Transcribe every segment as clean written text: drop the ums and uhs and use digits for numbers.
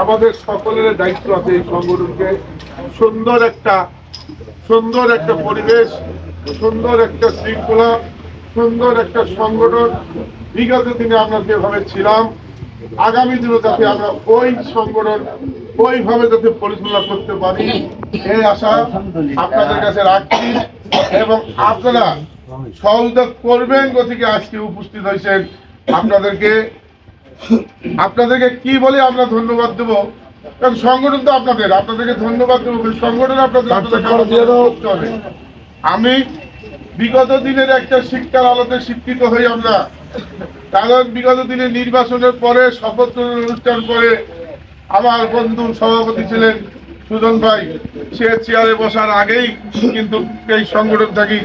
আমাদের সকলের দায়িত্ব আছে এই সংগঠনকে সুন্দর একটা পরিবেশ, সুন্দর একটা শৃঙ্খলা, সুন্দর একটা সংগঠন বিগত দিনে আমরা যেভাবে ছিলাম আগামী দিনে যাতে আমরা ওই সংগঠন ওইভাবে যাতে পরিচালনা করতে পারি এই আশা আপনাদের কাছে রাখছি এবং আপনারা সহযোগিতা করবেন। গতিকে আজকে উপস্থিত হয়েছেন আপনাদেরকে কি বলে আমরা ধন্যবাদ দেব, কারণ সংগঠন তো আপনাদেরকে ধন্যবাদ দেবো, সংগঠন আপনাদের হবে। আমি বিগত দিনের একটা শিক্ষার আলোতে শিক্ষিত হই আমরা, কারণ বিগত দিনে নির্বাচনের পরে শপথ অনুষ্ঠান পরে আমার বন্ধু সভাপতি ছিলেন সুজন ভাই, সে চেয়ারে বসার আগেই কিন্তু এই সংগঠন থেকে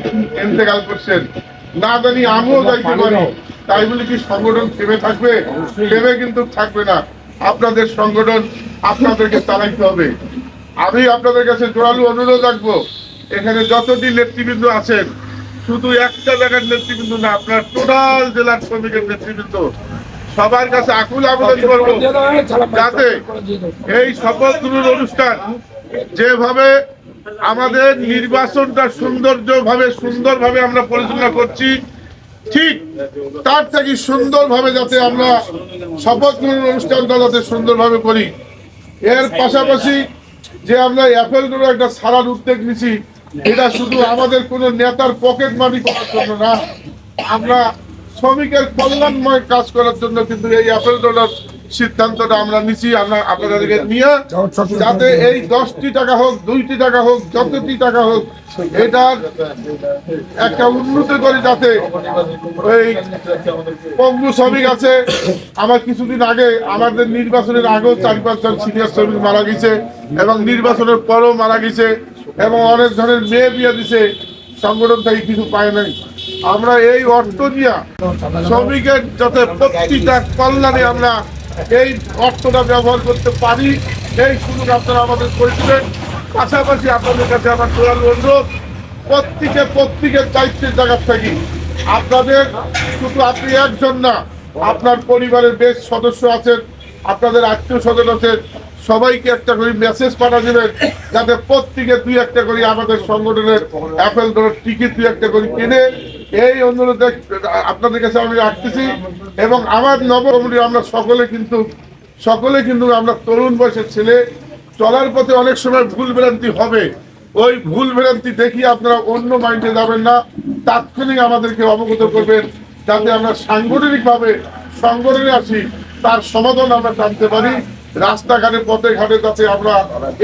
ইন্তেকাল করছেন। না জানি আমিও যাইতে পারি, তাই বলে কি সংগঠন থেমে থাকবে? থেমে কিন্তু থাকবে না। আপনাদের সংগঠন আপনাদেরকে চালাইতে হবে। আমি আপনাদের কাছে জোরালো অনুরোধ রাখবো, এখানে যতটি নেতৃবৃন্দ আছেন, শুধু একটা জায়গার নেতৃবৃন্দ না, আপনার টোটাল জেলার শ্রমিকের নেতৃবৃন্দ সবার কাছে আকুল আবেদন করবো যাতে এই শপথ গ্রহণ অনুষ্ঠান যেভাবে আমাদের নির্বাচনটা সুন্দরভাবে আমরা পরিচালনা করছি, ঠিক তার থেকে সুন্দরভাবে যাতে আমরা শপথ গ্রহণ অনুষ্ঠানটা যাতে সুন্দরভাবে করি। এর পাশাপাশি যে আমরা অ্যাপেল করে একটা সারার উদ্যোগ নিছি, এটা শুধু আমাদের কোন নেতার পকেট মানি করার জন্য না, আমরা শ্রমিকের কল্যাণময় কাজ করার জন্য কিন্তু এই অ্যাপেল ডলার সিদ্ধান্তটা আমরা নিছি। আমরা আপনাদেরকে নিয়ে যাতে এই 10টি টাকা হোক, 2টি টাকা হোক, যতটি টাকা হোক, এটার একটা উন্নতি করে, যাতে ওই পঙ্গু শ্রমিক আছে, আমার কিছুদিন আগে আমাদের নির্বাচনের আগেও 4-5 জন সিনিয়র শ্রমিক মারা গেছে এবং নির্বাচনের পরও মারা গেছে এবং অনেক ধরনের মেয়ে বিয়ে দিছে, সংগঠন থেকে কিছু পায় নাই। আমরা এই অর্থ নিয়ে শ্রমিকের যাতে প্রতিটা কল্যাণে আমরা এই অর্থটা ব্যবহার করতে পারি, এই সুযোগ আপনারা আমাদের করে দেবেন। পাশাপাশি আপনাদের কাছে আমার জোরালো অনুরোধ, প্রত্যেকের দায়িত্বের জায়গা থাকি আপনাদের, শুধু আপনি একজন না, আপনার পরিবারের বেশ সদস্য আছেন, আপনাদের আত্মীয় স্বজন আছেন, সবাইকে একটা করে মেসেজ পাঠা দেবেন যাতে প্রত্যেকে 2-1টা করে আমাদের সংগঠনের অ্যাপেল ধরার টিকিট 2-1টা করে কিনে, এই অনুরোধ আপনাদের কাছে আমি রাখতেছি। এবং আমার নবকমিটি আমরা সকলে কিন্তু আমরা তরুণ বয়সের ছেলে, চলার পথে অনেক সময় ভুল ভ্রান্তি হবে, ওই ভুল ভ্রান্তি দেখি আপনারা অন্য মাইন্ডে যাবেন না, তাৎক্ষণিক আমাদেরকে অবগত করবেন যাতে আমরা সাংগঠনিকভাবে সংগঠনে আসি, তার সমাধান আমরা জানতে পারি। রাস্তাঘাটে পথে ঘাটে যাতে আমরা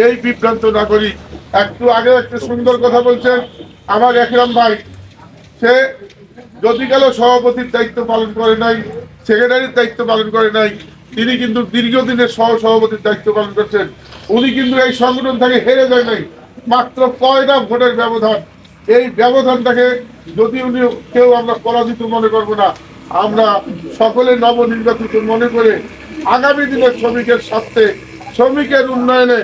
এই বিভ্রান্ত না করি। একটু আগে একটা সুন্দর কথা বলছেন আমার একরাম ভাই, সে যদি গেল সভাপতির দায়িত্ব পালন করে নাই, সেক্রেটারির দায়িত্ব পালন করে নাই, তিনি কিন্তু দীর্ঘদিনের সভাপতির দায়িত্ব পালন করছেন। উনি কিন্তু এই সংগঠন থেকে হেরে যায় নাই, মাত্র 5টা ভোটের ব্যবধান। এই ব্যবধানটাকে যদি উনি কেউ আমরা পরাজিত মনে করবো না, আমরা সকলে নবনির্বাচিত মনে করে আগামী দিনের শ্রমিকের স্বার্থে, শ্রমিকের উন্নয়নে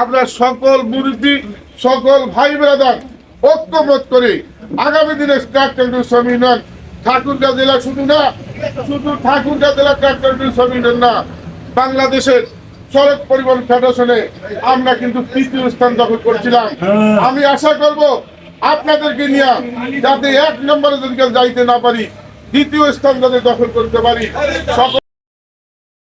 আমরা সকল মুরব্বী, সকল ভাই ব্রাদার ঐক্যবোধ করে আগামী দিনে ট্রাক্টর শ্রমিক নন, ঠাকুরগাঁ জেলা শুধু ঠাকুরগাঁ জেলা ট্রাক্টর শ্রমিক না, বাংলাদেশের সড়ক পরিবহন ফেডারেশনে আমরা কিন্তু 3য় স্থান দখল করছিলাম। আমি আশা করব আপনাদেরকে নিয়ে যাতে 1 নম্বরে যদি যাইতে না পারি, 2য় স্থান যাতে দখল করতে পারি।